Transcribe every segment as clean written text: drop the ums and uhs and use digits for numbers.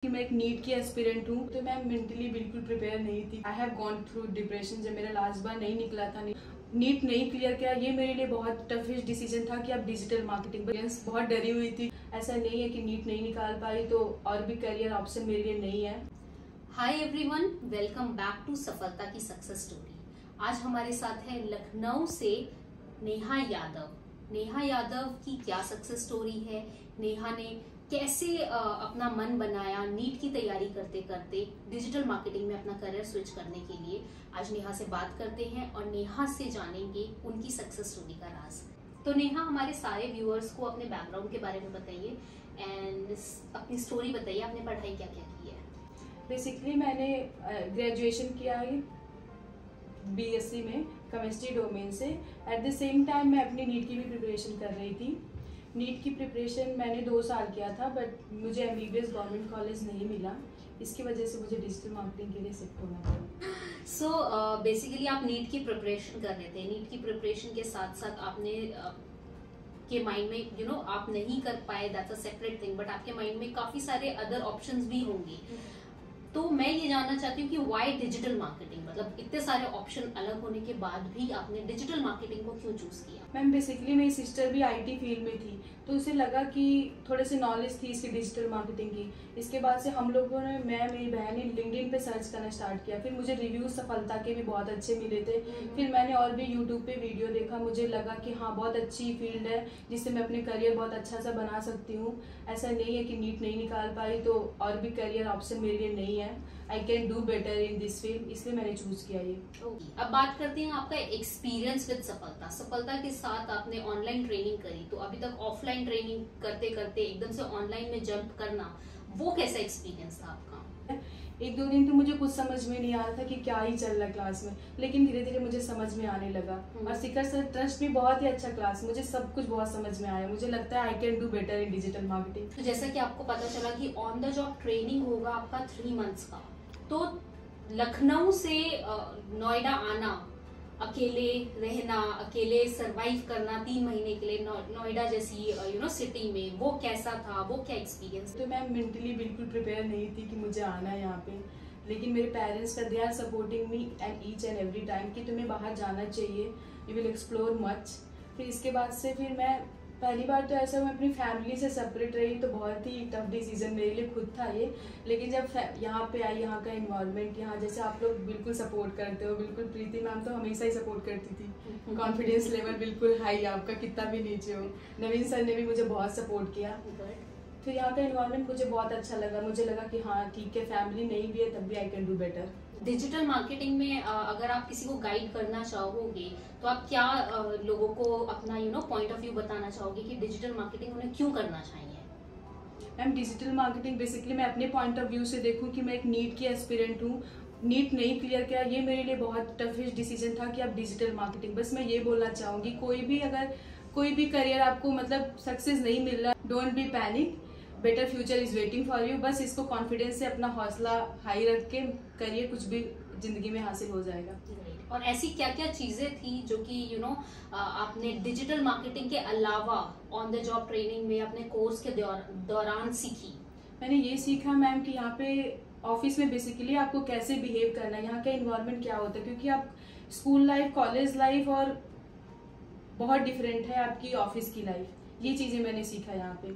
कि मैं एक नीट की एस्पिरेंट हूँ, तो मैं मेंटली बिल्कुल प्रिपेयर नहीं थी। I have gone through depression. जब मेरा लास्ट बार नहीं निकला था, नीट नहीं क्लियर किया, ये मेरे लिए बहुत टफेस्ट डिसीजन था कि अब डिजिटल मार्केटिंग पर बहुत डरी हुई थी। ऐसा नहीं है कि नीट नहीं निकाल पाई तो और भी करियर ऑप्शन मेरे लिए नहीं है। Hi everyone, welcome back to Safalta की सक्सेस स्टोरी। आज हमारे साथ है लखनऊ से नेहा यादव। नेहा यादव की क्या सक्सेस स्टोरी है, नेहा ने कैसे अपना मन बनाया नीट की तैयारी करते करते डिजिटल मार्केटिंग में अपना करियर स्विच करने के लिए। आज नेहा से बात करते हैं और नेहा से जानेंगे उनकी सक्सेस स्टोरी का राज। तो नेहा, हमारे सारे व्यूअर्स को अपने बैकग्राउंड के बारे में बताइए एंड अपनी स्टोरी बताइए, आपने पढ़ाई क्या क्या की है। बेसिकली मैंने ग्रेजुएशन किया है बीएससी में केमिस्ट्री डोमेन से। एट द सेम टाइम मैं अपनी नीट की भी प्रिपरेशन कर रही थी। नीट की प्रिपरेशन मैंने 2 साल किया था, बट मुझे एमबीबीएस गवर्नमेंट कॉलेज नहीं मिला। इसकी वजह से मुझे डिजिटल मार्केटिंग के लिए शिफ्ट होना पड़ा। सो बेसिकली आप नीट की प्रिपरेशन कर रहे थे। नीट की प्रिपरेशन के साथ साथ आपने के माइंड में आप नहीं कर पाए, that's a separate thing, but आपके माइंड में काफी सारे अदर ऑप्शंस भी होंगे। तो मैं ये जानना चाहती हूँ कि व्हाई डिजिटल मार्केटिंग, मतलब इतने सारे ऑप्शन अलग होने के बाद भी आपने डिजिटल मार्केटिंग को क्यों चूज किया। मैम बेसिकली मेरी सिस्टर भी आईटी फील्ड में थी, तो उसे लगा कि थोड़े से नॉलेज थी इसकी डिजिटल मार्केटिंग की। इसके बाद से हम लोगों ने, मैं मेरी बहन ने लिंक्डइन पे सर्च करना स्टार्ट किया। फिर मुझे रिव्यूज सफलता के भी बहुत अच्छे मिले थे। फिर मैंने और भी यूट्यूब पे वीडियो देखा, मुझे लगा कि हाँ बहुत अच्छी फील्ड है जिससे मैं अपने करियर बहुत अच्छा सा बना सकती हूँ। ऐसा नहीं है कि नीट नहीं निकाल पाई तो और भी करियर ऑप्शन मेरे लिए नहीं है। I can do better in this field, इसलिए मैंने चूज किया ये। अब बात करते हैं आपका एक्सपीरियंस विद सफलता। सफलता के साथ आपने ऑनलाइन ट्रेनिंग करी, तो अभी तक ऑफलाइन ट्रेनिंग करते करते एकदम से ऑनलाइन में जंप करना, वो कैसा एक्सपीरियंस था आपका। 1-2 दिन तो मुझे कुछ समझ में नहीं आ रहा था कि क्या ही चल रहा है क्लास में, लेकिन धीरे धीरे मुझे समझ में आने लगा। और शिखर सर ट्रस्ट भी बहुत ही अच्छा क्लास, मुझे सब कुछ बहुत समझ में आया। मुझे लगता है I can do better in digital marketing. तो जैसा कि आपको पता चला कि ऑन द जॉब ट्रेनिंग होगा आपका 3 मंथ्स का, तो लखनऊ से नोएडा आना, अकेले रहना, अकेले सरवाइव करना 3 महीने के लिए नोएडा जैसी सिटी में, वो कैसा था, वो क्या एक्सपीरियंस। तो मैं मेंटली बिल्कुल प्रिपेयर नहीं थी कि मुझे आना है यहाँ पे, लेकिन मेरे पेरेंट्स का they are supporting me and each and every time कि तुम्हें बाहर जाना चाहिए, यू विल एक्सप्लोर मच। फिर इसके बाद से फिर मैं पहली बार तो ऐसा मैं अपनी फैमिली से सेपरेट रही, तो बहुत ही टफ डिसीजन मेरे लिए खुद था ये। लेकिन जब यहाँ पे आई, यहाँ का इन्वायरमेंट, यहाँ जैसे आप लोग बिल्कुल सपोर्ट करते हो, बिल्कुल प्रीति मैम तो हमेशा ही सपोर्ट करती थी। कॉन्फिडेंस लेवल बिल्कुल हाई, आपका कितना भी नीचे हो। नवीन सर ने भी मुझे बहुत सपोर्ट किया। फिर यहाँ का इन्वायरमेंट मुझे बहुत अच्छा लगा। मुझे लगा कि हाँ ठीक है, फैमिली नहीं भी है तब भी I can do better. Digital marketing में अगर आप किसी को गाइड करना चाहोगे तो आप क्या लोगों को अपना पॉइंट ऑफ व्यू बताना चाहोगे कि डिजिटल मार्केटिंग उन्हें क्यों करना चाहिए। मैम डिजिटल मार्केटिंग बेसिकली मैं अपने पॉइंट ऑफ व्यू से देखूं कि मैं एक नीट की एस्पिरेंट हूँ, नीट नहीं क्लियर किया, ये मेरे लिए बहुत टफेस्ट डिसीजन था कि अब डिजिटल मार्केटिंग। बस मैं ये बोलना चाहूंगी, कोई भी करियर आपको मतलब सक्सेस नहीं मिल रहा, don't be panic, better future is waiting for you. बस इसको कॉन्फिडेंस से अपना हौसला हाई रख के करिए, कुछ भी जिंदगी में हासिल हो जाएगा। और ऐसी क्या क्या चीजें थी जो कि आपने डिजिटल मार्केटिंग के अलावा ऑन द जॉब ट्रेनिंग में अपने कोर्स के दौरान सीखी। मैंने ये सीखा मैम कि यहाँ पे ऑफिस में बेसिकली आपको कैसे बिहेव करना है, यहाँ का इन्वायरमेंट क्या होता है, क्योंकि आप स्कूल लाइफ, कॉलेज लाइफ और बहुत डिफरेंट है आपकी ऑफिस की लाइफ। ये चीजें मैंने सीखा यहाँ पे।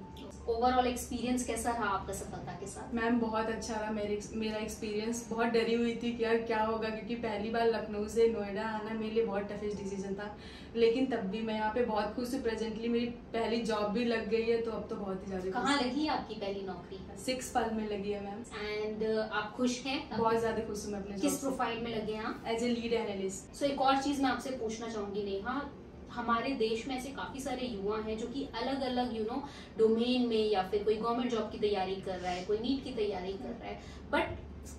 ओवरऑल एक्सपीरियंस कैसा रहा आपका सफलता के साथ। मैम बहुत अच्छा रहा मेरा एक्सपीरियंस। बहुत डरी हुई थी कि यार क्या होगा, क्योंकि पहली बार लखनऊ से नोएडा आना मेरे लिए बहुत टफेस्ट डिसीजन था, लेकिन तब भी मैं यहाँ पे बहुत खुश हूँ। प्रेजेंटली मेरी पहली जॉब भी लग गई है, तो अब तो बहुत ही ज्यादा। कहाँ लगी आपकी पहली नौकरी। 6 पल में लगी है मैम। एंड आप खुश हैं। बहुत ज्यादा खुश हूँ मैं अपने। किस प्रोफाइल में लगे हैं। As a lead analyst. So एक और चीज मैं आपसे पूछना चाहूंगी नेहा, हमारे देश में ऐसे काफी सारे युवा हैं जो कि अलग अलग डोमेन में, या फिर कोई गवर्नमेंट जॉब की तैयारी कर रहा है, कोई नीट की तैयारी कर रहा है, बट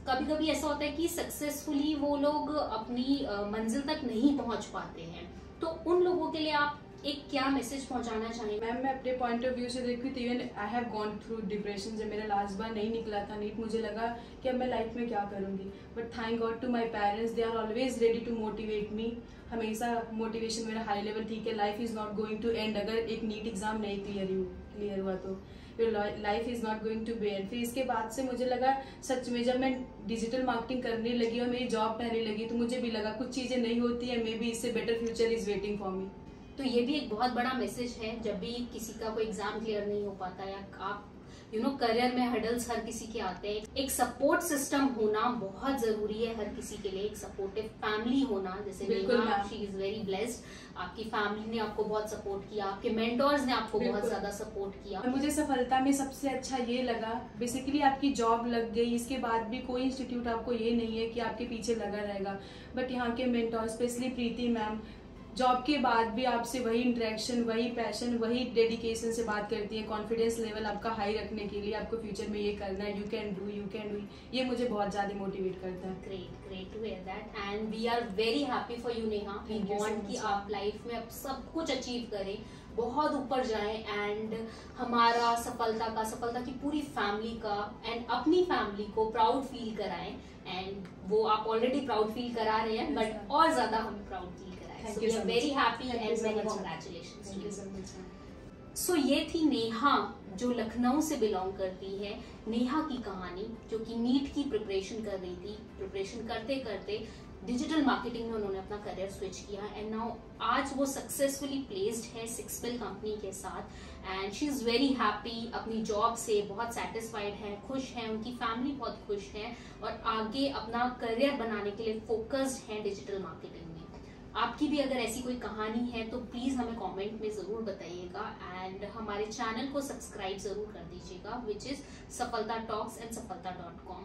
कभी कभी ऐसा होता है कि सक्सेसफुली वो लोग अपनी मंजिल तक नहीं पहुंच पाते हैं। तो उन लोगों के लिए आप एक क्या मैसेज पहुंचाना चाहिए। मैम मैं अपने पॉइंट ऑफ व्यू से देखी थी, even I have gone through depression. जब मेरा लास्ट बार नहीं निकला था नीट, मुझे लगा कि अब मैं लाइफ में क्या करूंगी, but thank God to my parents, they are always ready to motivate me. हमेशा मोटिवेशन मेरा हाई लेवल। ठीक है, life is not going to end अगर एक नीट एग्जाम नहीं क्लियर हुआ तो, your life is not going to be end. फिर इसके बाद से मुझे लगा सच में, जब मैं डिजिटल मार्केटिंग करने लगी और मेरी जॉब पहले लगी तो मुझे भी लगा कुछ चीजें नहीं होती है, मे बी इससे better future is waiting for me. तो ये भी एक बहुत बड़ा मैसेज है, जब भी किसी का कोई एग्जाम क्लियर नहीं हो पाता या आप करियर में हर्डल्स हर किसी के आते हैं, एक सपोर्ट सिस्टम होना बहुत जरूरी है हर किसी के लिए। एक सपोर्टिव फैमिली होना, जैसे Neha, she is very blessed, आपकी फैमिली ने आपको बहुत सपोर्ट किया, आपके मेंटर्स ने आपको बहुत ज्यादा सपोर्ट किया। मुझे सफलता में सबसे अच्छा ये लगा, बेसिकली आपकी जॉब लग गई, इसके बाद भी कोई इंस्टीट्यूट आपको ये नहीं है कि आपके पीछे लगा रहेगा, बट यहाँ के मेंटोर स्पेशली प्रीति मैम जॉब के बाद भी आपसे वही इंटरेक्शन, वही पैशन, वही डेडिकेशन से बात करती है, कॉन्फिडेंस लेवल आपका हाई रखने के लिए, आपको फ्यूचर में ये करना है, यू कैन डू, ये मुझे बहुत ज्यादा मोटिवेट करता है। Great to hear that and we are very happy for you Neha. We want कि आप लाइफ में अब सब कुछ अचीव करें, बहुत ऊपर जाएं एंड हमारा सफलता की पूरी फैमिली का एंड अपनी फैमिली को प्राउड फील कराएं। एंड वो आप ऑलरेडी प्राउड फील करा रहे हैं, बट और ज्यादा हमें प्राउड फील कराएं। So we are very happy and many congratulations to you. So ये थी नेहा जो लखनऊ से बिलोंग करती है। नेहा की कहानी जो कि नीट की प्रिपरेशन कर रही थी, प्रिपरेशन करते करते डिजिटल मार्केटिंग में उन्होंने अपना करियर स्विच किया एंड नाउ आज वो सक्सेसफुली प्लेस्ड है सिक्सपिल कंपनी के साथ and she is very happy, अपनी जॉब से बहुत सेटिस्फाइड है, खुश है, उनकी फैमिली बहुत खुश है और आगे अपना करियर बनाने के लिए फोकस्ड है डिजिटल मार्केटिंग में। आपकी भी अगर ऐसी कोई कहानी है तो प्लीज हमें कमेंट में जरूर बताइएगा एंड हमारे चैनल को सब्सक्राइब जरूर कर दीजिएगा, विच इज सफलता टॉक्स एंड सफलता.com।